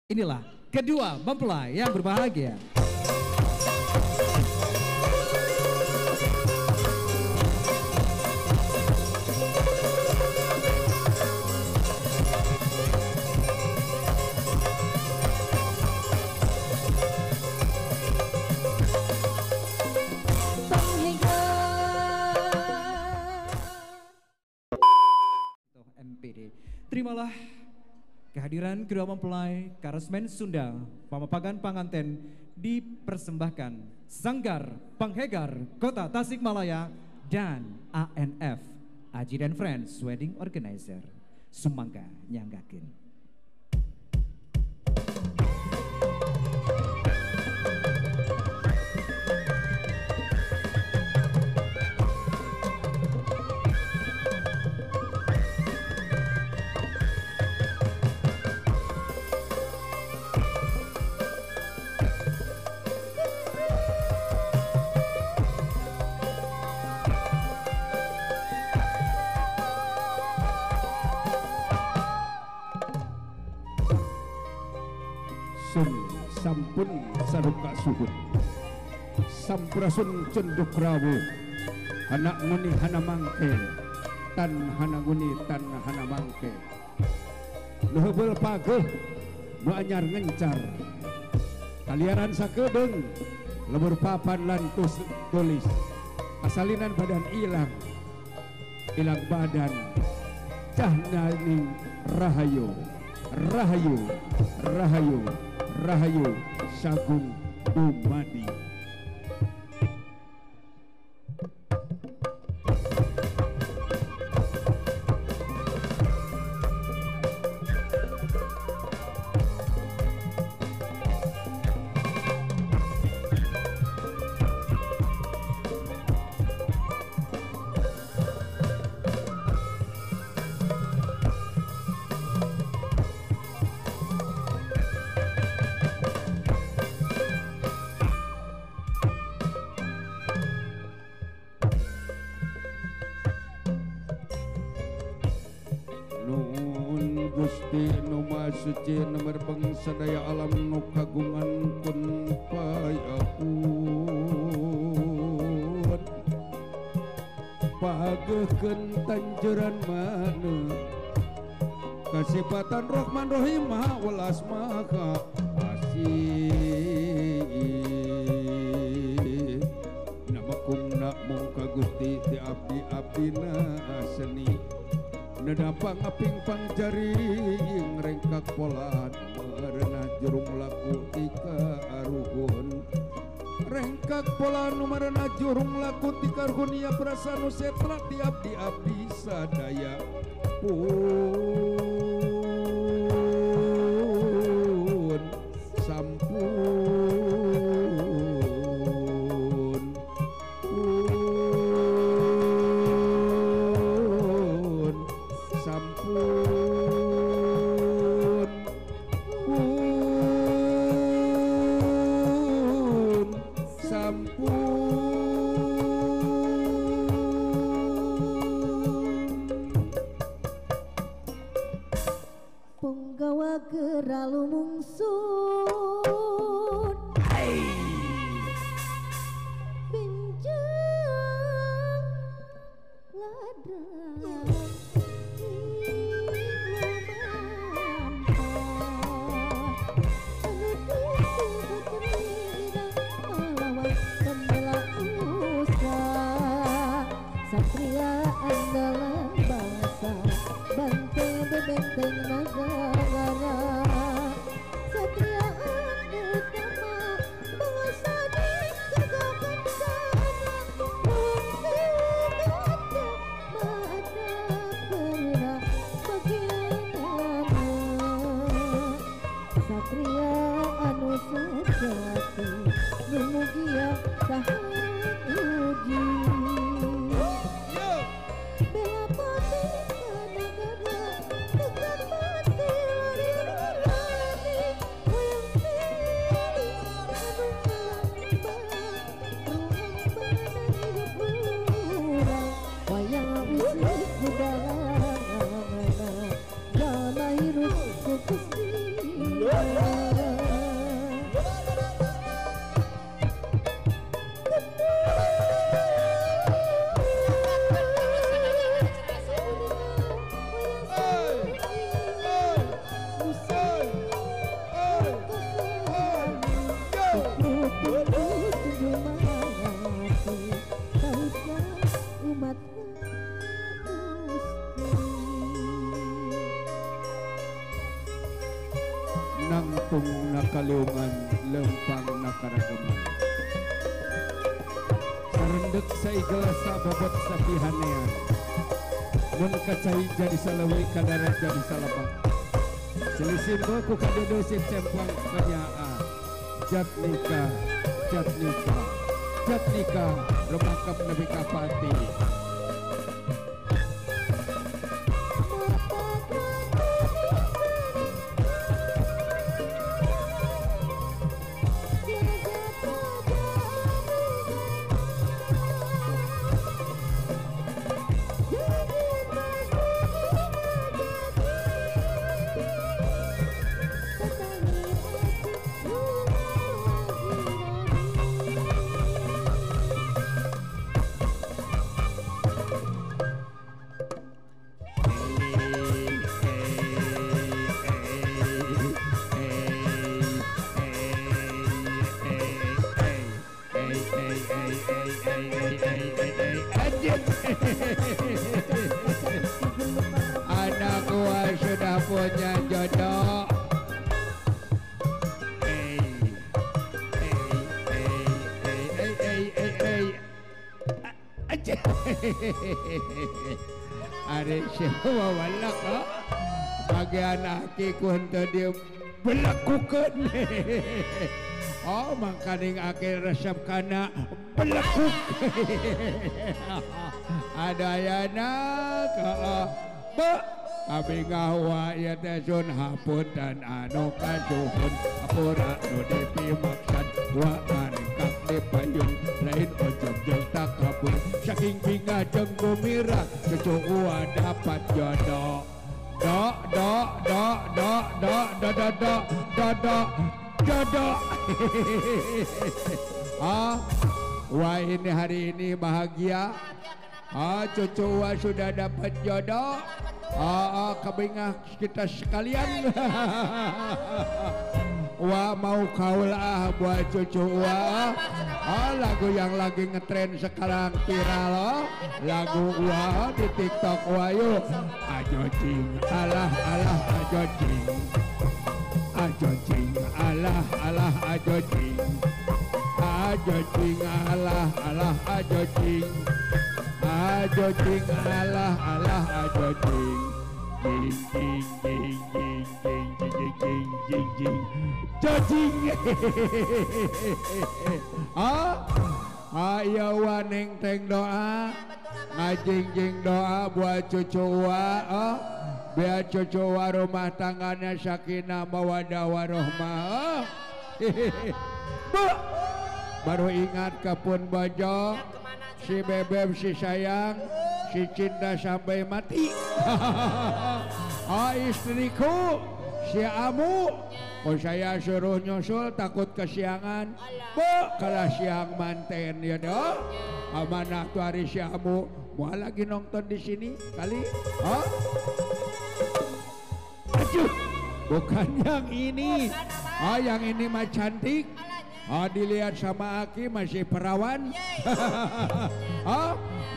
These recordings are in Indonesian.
Inilah kedua mempelai yang berbahagia. MPD. Terimalah kehadiran kedua mempelai Karesmen Sunda Pamapagan Panganten dipersembahkan Sanggar Panghegar Kota Tasikmalaya dan ANF Aji dan Friends Wedding Organizer Sumangga nyanggakeun. Sampun saduka suhun sampurasun cenduk rawu anak nguni hana mangke tan hana nguni tan hana mangke nuhebel pageh nu anyar ngencar kaliaran sakedeung lebur papan lantus tulis asalinan badan ilang badan cahnaning rahayu rahayu rahayu Rahayu Sagung Dumadi. Gusti nu Maha Suci nomor bangsa daya alam nu kagungan pun payaud pageukeun tanjuran mana kasipatan Rahman Rahim Maha welas Maha Asih namakumna mung ka Gusti ti abdi-abdina seni Nedapang aping pangjari ngrengkak polan merena jurung laku tika aruhun rengkak polan merena jurung laku tika aruhun ya prasanu setra ti abdi-abdi sadaya pun sampun penggawa geralu mungsun benjang ladang Satria andalan bangsa banteng benteng negara Satria utama bangsa digagakan sana bangsa mata perina bagian nama Satria anu sejati numugia tahan uji Jangan hirup kukus nangtung nakaliungan lempang nakaragaman sarendek saigala sabobot sapihanean mun kacai jadi salawi kadarat jadi salabak selisim ku kadodosit cemplang penyaa jatnika jatnika jatnika remakap nabi kapati anak gua sudah punya jodoh. Ada siapa walak oh? Bagian aki kunta dia belakukan. Oh mangkaning aki resep kana belakuk. Ada yana ka abi ngawa ya teh sun hapun dan anu kasuhun apura nu dipimaksan wa arengkak dipayun lain ojok jeung tak kabur saking binga jeung gumira cucu gua dapat jodoh jodoh wah ini hari ini bahagia cucu gua sudah dapat jodoh kebingah kita sekalian. Wah mau kaulah buat cucu wah. Lagu yang lagi ngetren sekarang viral lagu wah di TikTok wah yuk. Ajocing alah ajocing. Ajocing alah ajocing. Ajocing alah ajocing. Ajocing alah ajocing. Jing jing jing jing jing jing jing jing jing jing iya waneng teng doa ngajing jing doa buat cucu wa biar cucu wa rumah tangganya sakinah mawadah warohmah baru ingat kapun bojo si bebek si sayang si cinta sampai mati. Istriku si Amu saya suruh nyusul takut kesiangan kalah siang manten ya doh amanah tuh hari si Amu mau lagi nonton di sini kali aduh bukan yang ini yang ini mah cantik dilihat sama Aki masih perawan.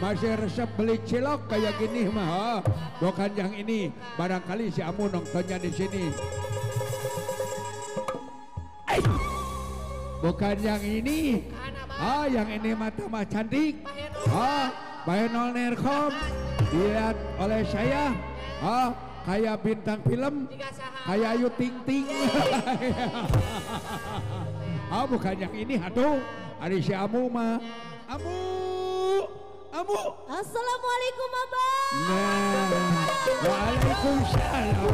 Masih resep beli cilok kayak gini mah. Bukan yang ini. Barangkali si Amu nontonnya di sini. Bukan yang ini. Yang ini mata mah cantik. Bahenol Nerkom dilihat oleh saya. Kayak bintang film. Kayak Ayu Ting Ting. Bukan yang ini aduh ada si Amu mah Amu Assalamualaikum abang. Waalaikumsalam.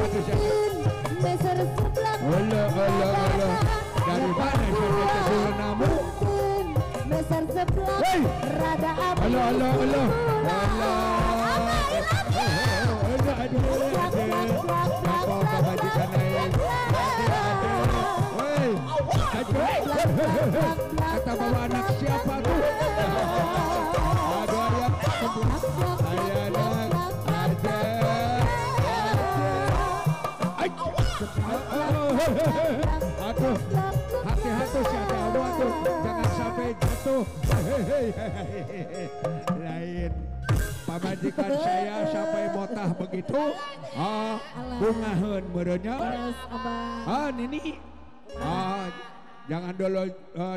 Besar sebelah. Allah. Dari mana saya kesuruh namu? Besar sebelah. Rada apa? Allah. Kata bawa anak siapa tuh? Aduh ayam aduh hati-hati siapa aduh jangan sampai jatuh lain pamajikan saya sampai motah begitu. Bungaheun merenya. Terus Abah. Nini. Jangan dulu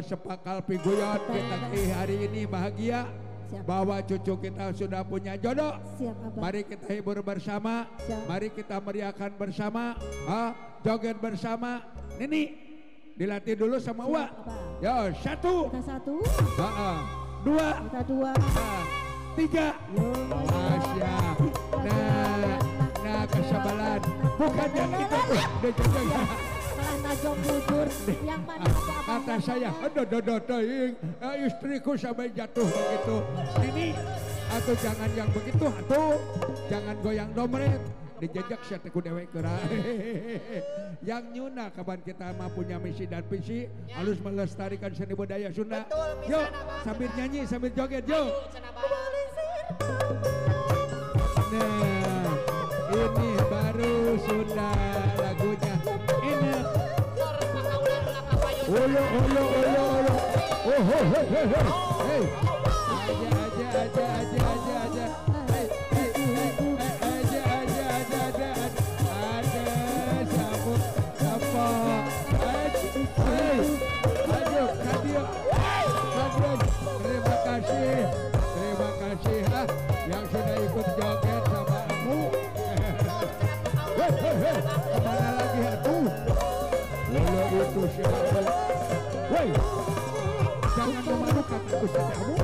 sepakal piguyon kita hari ini bahagia. Siap. Bahwa cucu kita sudah punya jodoh. Siap Abah. Mari kita hibur bersama. Siap. Mari kita meriahkan bersama. Joget bersama. Nini dilatih dulu sama Siap, Wa. Abah. Yo, 1. Kita 1. 2. Kita 2. 3. Yo. Masya. Nah kesabalan. Bukannya kita Malah najong bujur. Yang mana Abah? kata saya, istriku sampai jatuh begitu. Ini atau jangan yang begitu, atau jangan goyang domret. Dijejak saya teku dewek kera. Yang nyuna kapan kita mah punya misi dan visi harus melestarikan seni budaya Sunda. Yuk sambil nyanyi sambil joget yuk. Nah ini baru Sunda lagunya. Ini Olo. Hey. Aja. Hey. Ada sabuk apa? Hey. Aduh, Kadio. Terima kasih yang sudah ikut joget sama kamu. Hei. Kemana lagi atuh? Lalu itu siapa? Woi, jangan memalukan aku sadamu.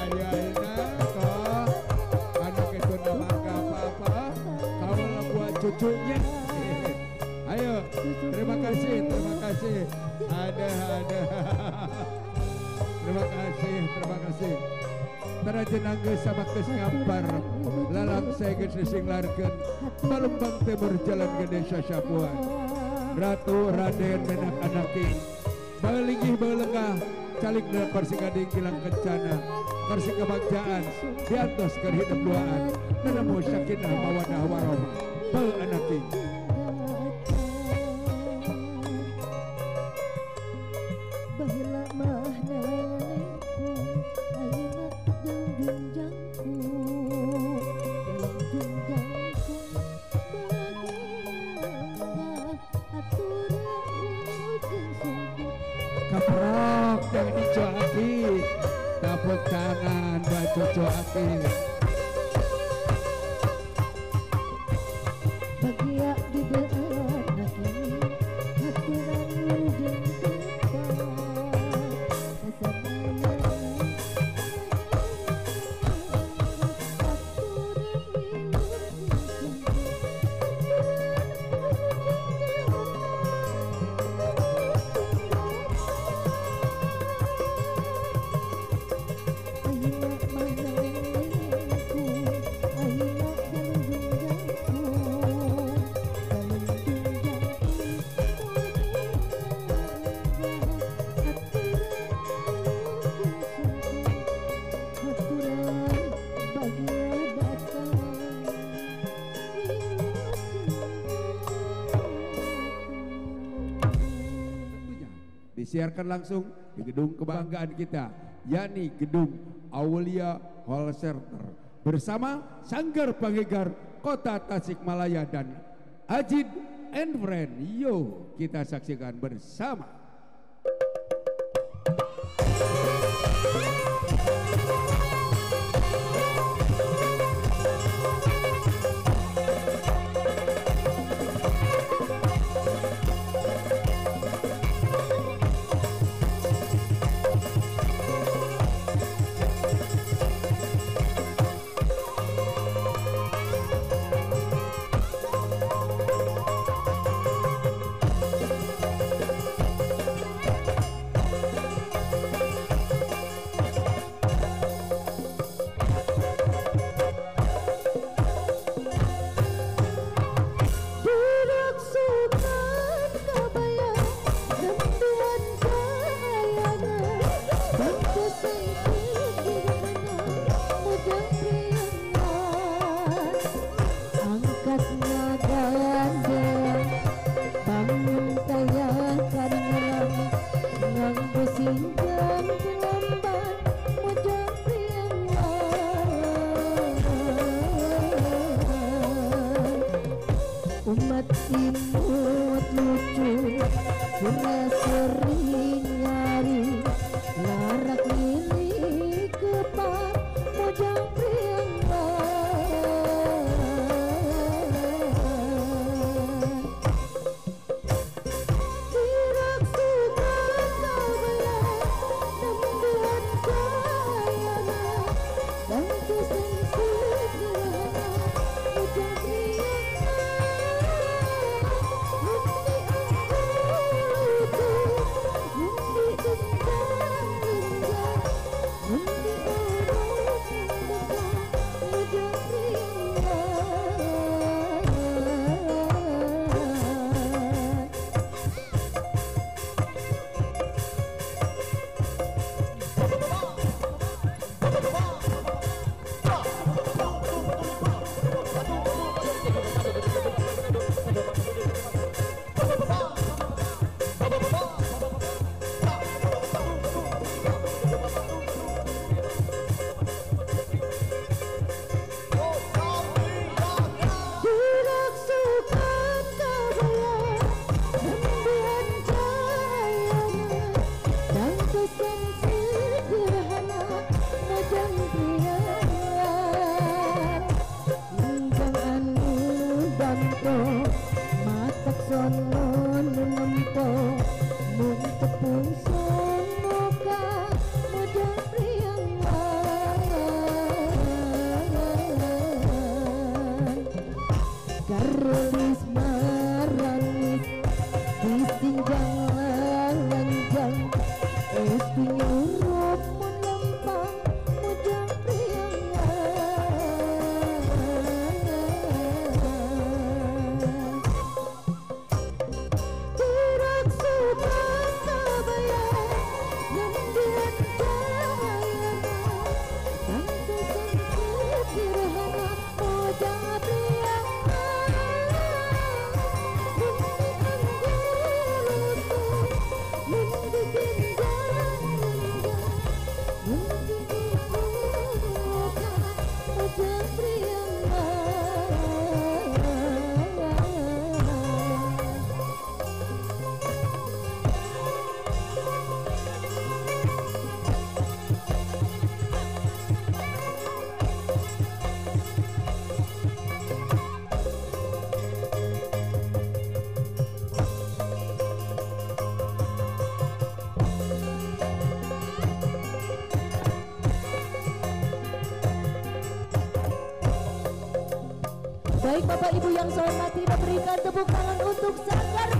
Ayahnya kok, anak itu nama apa-apa. Kalau buat cucunya. Ayo, terima kasih. Ada. Terima kasih. Terajenang geus sabakteus ngampar lalang saya geus singlarkeun Palembang Timur jalan ke desa Sapuan. Ratu Raden menak anaki balinggih beulenggah calik dan kursi gading kilang kencana kursi kebagjaan diantos keur hidup duaan nemu sakinah mawadah warahmah beu anaki. Kaprok yang hijau aki tepuk tangan buat cucu aki. Bahagia di benak ini haturan ujung disiarkan langsung di gedung kebanggaan kita, yakni gedung Aulia Hall Center bersama Sanggar Panggigar Kota Tasikmalaya dan Ajid and Friend. Yo, kita saksikan bersama. lucu pernah sering nyari larak milik kepak mojang priangan tirak suka kabayan nembuhan kayana dan kesensi gerhana mojang matak sono nempo mung tepung sono ka mojang priangan karulis maranis disinjang lanjang es nyurup melempang mojang Baik Bapak Ibu yang saya hormati, berikan tepuk tangan untuk Sanggar